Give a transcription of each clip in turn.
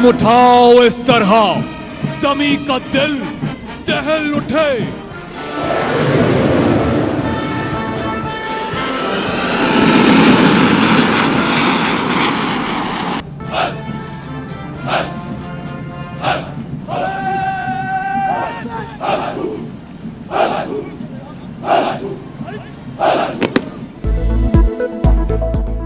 कदम उठाओ इस तरह ज़मीं का दिल दहल उठे।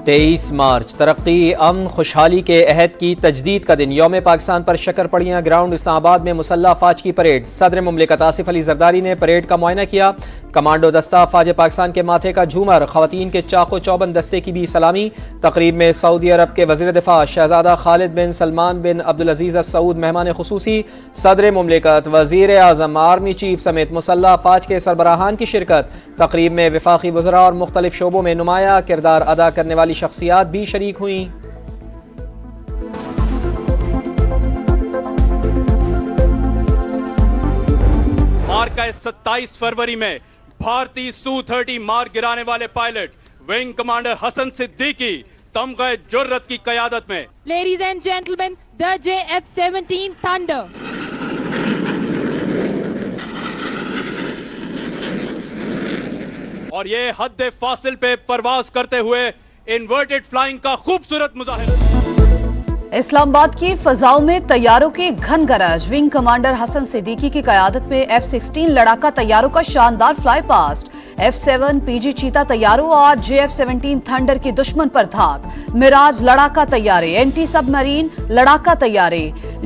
तेईस मार्च तरक्की अमन खुशहाली के अहद की तजदीद का दिन। यौम पाकिस्तान पर शक्करपड़ियाँ ग्राउंड इस्लामाबाद में मुसल्लह अफवाज की परेड। सदर मुमलिकत आसिफ अली जरदारी ने परेड का मुआयना किया। कमांडो दस्ता अफवाज पाकिस्तान के माथे का झूमर, खवातीन के चाको चौबंद दस्ते की भी सलामी। तकरीब में सऊदी अरब के वज़ीर दिफा शहजादा खालिद बिन सलमान बिन अब्दुल अजीज़ अल सऊद मेहमान खुसूसी। सदर मुमलिकत, वज़ीर आज़म, आर्मी चीफ समेत मुसल्लह अफवाज के सरबराहान की शिरकत। तकरीब में वफाकी वज़रा और मुख्तलिफ शोबों में नुमाया किरदार अदा करने वाली शख्सियात भी शरीक हुई। मार्का 27 फरवरी में भारतीय Su-30 मार गिराने वाले pilot wing commander Hasan Siddiqui तमग़े जुर्रत की क़यादत में। Ladies and gentlemen, the JF-17 Thunder. और ये हद फासिल पे परवाज करते हुए इन्वर्टेड फ्लाइंग का खूबसूरत मुजाहिरा। इस्लामाबाद की फजाओं में तैयारों के घन गरज। विंग कमांडर हसन सिद्दीकी की क़यादत में F-16 लड़ाका तैयारों का शानदार फ्लाई पास्ट। F-7 PG चीता तैयारों और JF-17 थंडर की दुश्मन पर धाक। मिराज लड़ाका तैयारे, एंटी सबमरीन लड़ाका तैयारे,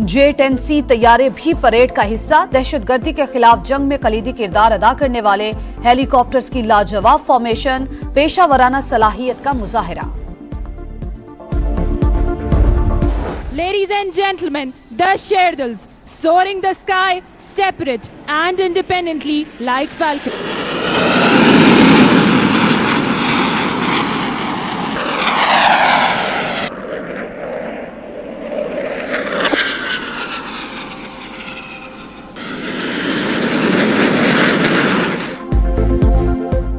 J-10C तैयारे भी परेड का हिस्सा। दहशतगर्दी के खिलाफ जंग में कलीदी किरदार अदा करने वाले हेलीकॉप्टर्स की लाजवाब फॉर्मेशन, पेशा वराना सलाहियत का मुजाहिरा। Ladies and gentlemen, the Sherdals soaring the sky separate and independently like falcons.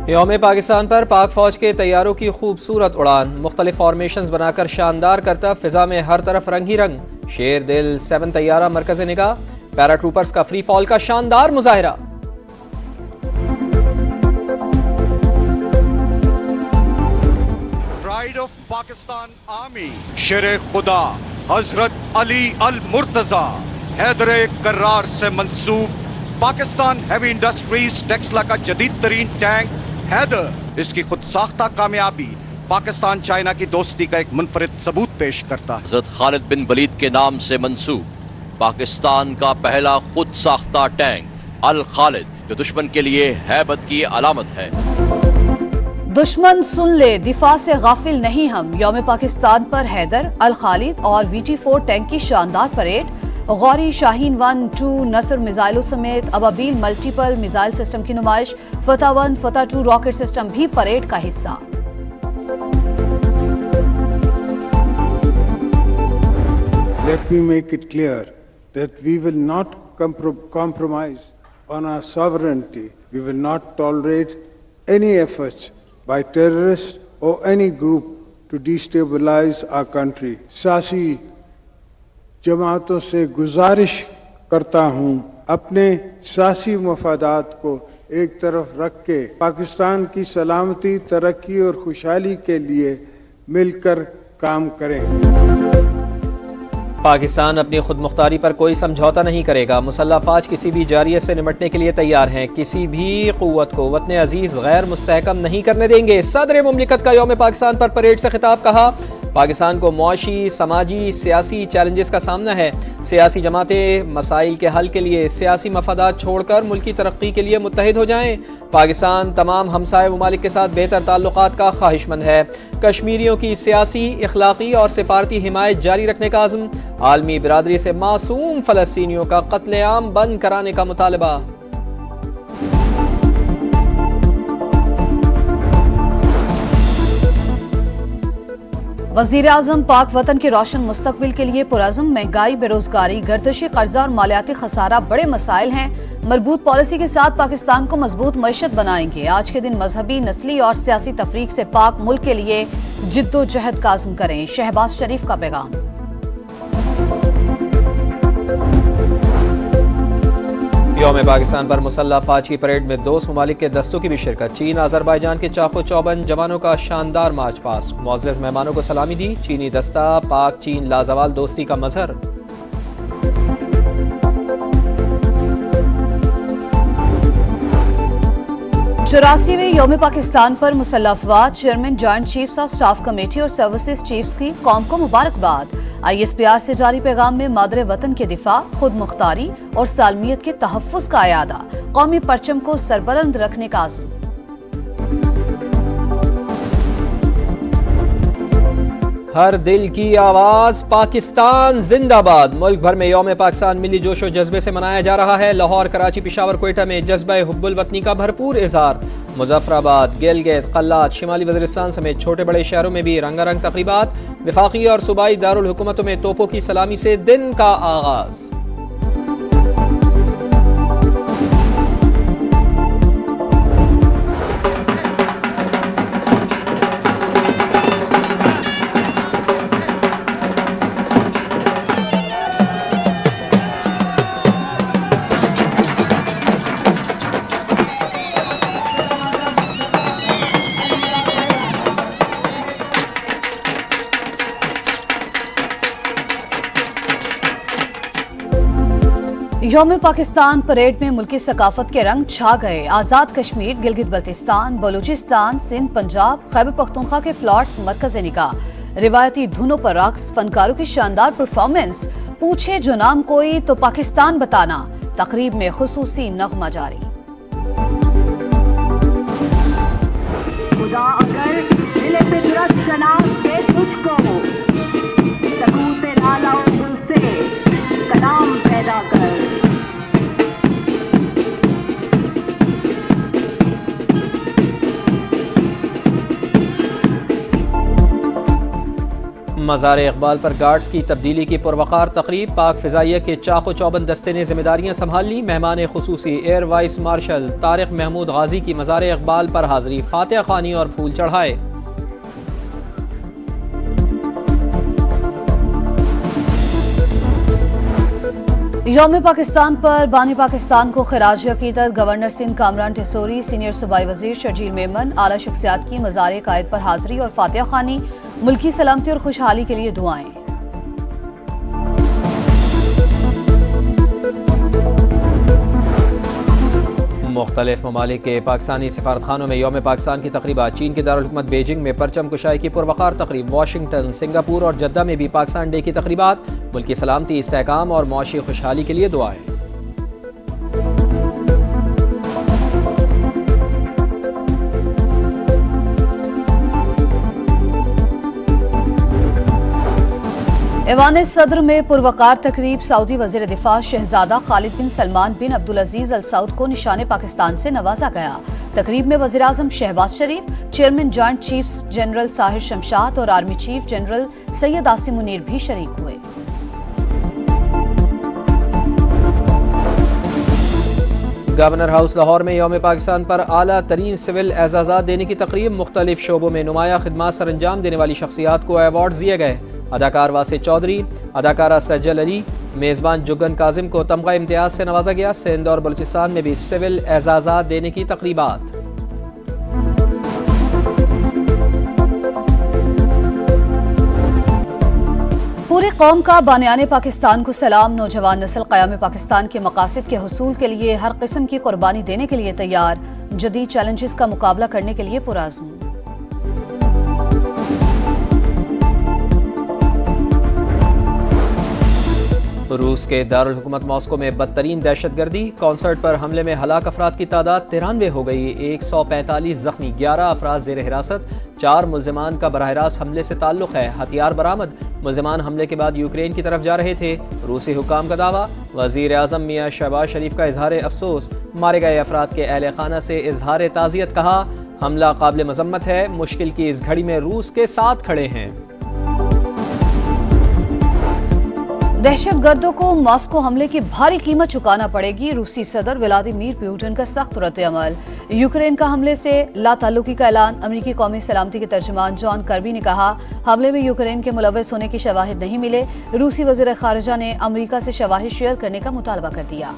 यौम पाकिस्तान पर पाक फौज के तैयारों की खूबसूरत उड़ान। मुख्तलिफ फॉर्मेशंस बनाकर शानदार करतब, फिजा में हर तरफ रंग ही रंग। शेर दिल 7 तैयारा मरकज निगाह, पैराट्रूपर्स का फ्री फॉल का शानदार मुजाहिरा। प्राइड ऑफ पाकिस्तान आर्मी शेर खुदा हजरत अली अल मुर्तजा हैदर कर्रार से मंसूब पाकिस्तान हैवी इंडस्ट्रीज टेक्सला का जदीद तरीन टैंक हैदर। इसकी खुद साख्ता कामयाबी पाकिस्तान चाइना की दोस्ती का एक मुनफरिद सबूत पेश करता है। हजरत खालिद बिन वलीद के नाम से मंसूब पाकिस्तान का पहला खुद साख्ता टैंक अल खालिद, जो दुश्मन के लिए हैबत की अलामत है। दुश्मन सुन ले, दिफा से गाफिल नहीं हम। यौम पाकिस्तान पर हैदर, अल खालिद और VT-4 टैंक की शानदार परेड। गौरी, शाहीन 1, 2 नसर मिसाइलों समेत अबाबील मल्टीपल मिसाइल सिस्टम की नुमाइश। फतह 1, फतह 2 रॉकेट सिस्टम भी परेड का हिस्सा। Let me make it clear that we will not compromise on our sovereignty. We will not tolerate any efforts by terrorists or any group to destabilize our country. सियासी जमातों से गुजारिश करता हूँ, अपने सियासी मफादात को एक तरफ रख के पाकिस्तान की सलामती, तरक्की और खुशहाली के लिए मिलकर काम करें। पाकिस्तान अपनी खुद मुख्तारी पर कोई समझौता नहीं करेगा। मुसल्लह अफवाज किसी भी जारियत से निमटने के लिए तैयार हैं। किसी भी क़ुव्वत को वतन अजीज़ गैर मुस्तहकम नहीं करने देंगे। सदर मुमलिकत का यौम पाकिस्तान पर परेड से खिताब। कहा, पाकिस्तान को मुआशी, समाजी, सियासी चैलेंजेस का सामना है। सियासी जमातें मसाइल के हल के लिए सियासी मफादात छोड़कर मुल्की तरक्की के लिए मुत्तहिद हो जाएं। पाकिस्तान तमाम हमसाय ममालिक के साथ बेहतर ताल्लुकात का ख्वाहिशमंद है। कश्मीरियों की सियासी, इखलाकी और सिफारती हिमायत जारी रखने का आज़म। आलमी बिरादरी से मासूम फ़लस्तीनियों का कत्लेआम बंद कराने का मुतालबा। वज़ीर आज़म पाक वतन के रोशन मुस्तकबिल के लिए पुरज़्म। महंगाई, बेरोजगारी, गर्दिशी कर्जा और मालियाती खसारा बड़े मसाइल हैं। मजबूत पॉलिसी के साथ पाकिस्तान को मजबूत मईशत बनाएंगे। आज के दिन मजहबी, नस्ली और सियासी तफरीक से पाक मुल्क के लिए जिद्दोजहद का आज़म करें। शहबाज शरीफ का पैगाम। यौम पाकिस्तान पर मुसल्लह अफवाज की परेड में दोस्त ममालिक के दस्तों की भी शिरकत। चीन अजरबैजान के चाको चौबंद जवानों का शानदार मार्च पास। मुअज़्ज़ज़ मेहमानों को सलामी दी। चीनी दस्ता पाक चीन लाजवाल दोस्ती का मजहर। चौरासीवें यौम पाकिस्तान पर मुसल्लह अफवाज chairman joint chiefs of staff committee और सर्विसेज चीफ्स की कौम को मुबारकबाद। ISPR से जारी पैगाम में मादरे वतन के दिफा, खुद मुख्तारी और सालमियत के तहफ़्फ़ुज़ का अयादा। कौमी परचम को सरबलंद रखने का आज़म। हर दिल की आवाज पाकिस्तान जिंदाबाद। मुल्क भर में यौम पाकिस्तान मिली जोशो जज्बे से मनाया जा रहा है। लाहौर, कराची, पेशावर, कोयटा में जज्बा हुब्बुल वतनी का भरपूर इजहार। मुजफ्फराबाद, गिलगित, कल्लात, शिमाली वज़ीरिस्तान समेत छोटे बड़े शहरों में भी रंगारंग तक़रीबात। वफाकी और सूबाई दारुल हुकूमतों में तोपों की सलामी से दिन का आगाज। यौम पाकिस्तान परेड में मुल्की सकाफत के रंग छा गए। आज़ाद कश्मीर, गिलगित बल्तिस्तान, बलूचिस्तान, सिंध, पंजाब, खैबर पख्तूनख्वा के फ्लॉट्स मरकज़ निगाह। रिवायती धुनों पर रक्स, फनकारों की शानदार परफॉर्मेंस। पूछे जो नाम कोई तो पाकिस्तान बताना। तकरीब में खुसूसी नगमा जारी। खुदा अगर दिल पे दुरुस्त जनाब के तुझको सकूत लाला और दिल से कलाम पैदा कर। मज़ार इकबाल पर गार्ड्स की तब्दीली की पुरवकार तकरीब। पाक फ़िज़ाइया के चाको चौबंद दस्ते ने जिम्मेदारियां संभाल ली। मेहमान खुसूसी air vice marshal Tariq Mahmood Ghazi की मज़ार इकबाल पर हाज़री। फातिहा ख़ानी और फूल चढ़ाए। यौम पाकिस्तान पर बानी पाकिस्तान को खिराज अकीदत गवर्नर सिंध कामरान टिसोरी, सीनियर सूबाई वजीर शर्जील मेमन, आला शख्सियात की मज़ार कायद पर हाज़री और फातिहा ख़ानी। मुल्की सलामती और खुशहाली के लिए दुआएं। मुख्तलिफ ममालिक के पाकिस्तानी सिफारतखानों में यौम पाकिस्तान की तकरीबा। चीन के दारुल हुकूमत बीजिंग में परचम कुशाई की पुरवकार तकरीब। वाशिंगटन, सिंगापुर और जद्दा में भी पाकिस्तान डे की तकरीबात। मुल्की सलामती, इस्तेहकाम और मुआशी खुशहाली के लिए दुआएं। ऐवान सदर में पुरवकार तकरीब। सऊदी वज़ीर दिफा शहजादा खालिद बिन सलमान बिन अब्दुल अजीज अल सऊद को निशान पाकिस्तान से नवाजा गया। तकरीब में वज़ीर आज़म Shehbaz Sharif, chairman joint chiefs general Sahir Shamshad और army chief general Syed Asim Munir भी शरीक हुए। गवर्नर हाउस लाहौर में यौम पाकिस्तान पर आला तरीन सिविल एजाज़ात देने की तकरीब। मुख्तलिफ शोबों में नुमाया खिदमात सर अंजाम देने वाली शख्सियात को अवार्ड दिए गए। अदाकार वासे चौधरी, अदाकारा सज्जल अली, मेज़बान जुगन काजिम को तमगा इम्तियाज से नवाजा गया। सिंध और बलूचिस्तान में भी सिविल एजाज़ात देने की तकरीबात। पूरी कौम का बानियाने पाकिस्तान को सलाम। नौजवान नस्ल क़याम पाकिस्तान के मकासद के हुसूल के लिए हर किस्म की कुर्बानी देने के लिए तैयार। जदीद चैलेंजेस का मुकाबला करने के लिए पुरअज़्म। रूस के दारुल हुकूमत मॉस्को में बदतरीन दहशतगर्दी। कॉन्सर्ट पर हमले में हलाक अफराद की तादाद 93 हो गई। 145 जख्मी, 11 अफराद ज़ेर हिरासत। 4 मुल्ज़िमान का बराह रास्त हमले से ताल्लुक़ है। हथियार बरामद। मुल्ज़िमान हमले के बाद यूक्रेन की तरफ जा रहे थे। रूसी हुकाम का दावा। वज़ीर आज़म मियाँ शहबाज शरीफ का इजहार अफसोस। मारे गए अफराद के अहले खाना से इजहार ताज़ियत कहा। हमला काबिल मज़म्मत है। मुश्किल की इस घड़ी में रूस के साथ खड़े हैं। दहशत गर्दों को मॉस्को हमले की भारी कीमत चुकाना पड़ेगी। रूसी सदर व्लादिमीर पुतिन का सख्त रद्द-ए-अमल। यूक्रेन का हमले से लाताल्लुकी का ऐलान। अमरीकी कौमी सलामती के तर्जुमान जॉन कर्बी ने कहा, हमले में यूक्रेन के मुलव्वस होने की शवाहिद नहीं मिले। रूसी वज़ीर ख़ारिजा ने अमरीका से शवाहिद शेयर करने का मुतालबा कर दिया।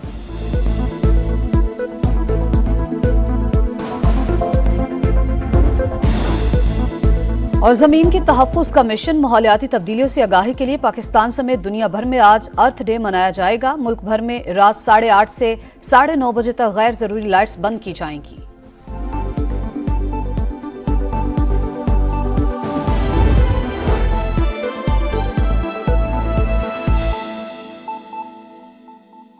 और जमीन की तहफ्फुज़ का मिशन, माहौलियाती तब्दीलियों से आगाही के लिए पाकिस्तान समेत दुनिया भर में आज अर्थ डे मनाया जाएगा। मुल्क भर में रात 8:30 से 9:30 बजे तक गैर जरूरी लाइट्स बंद की जाएंगी।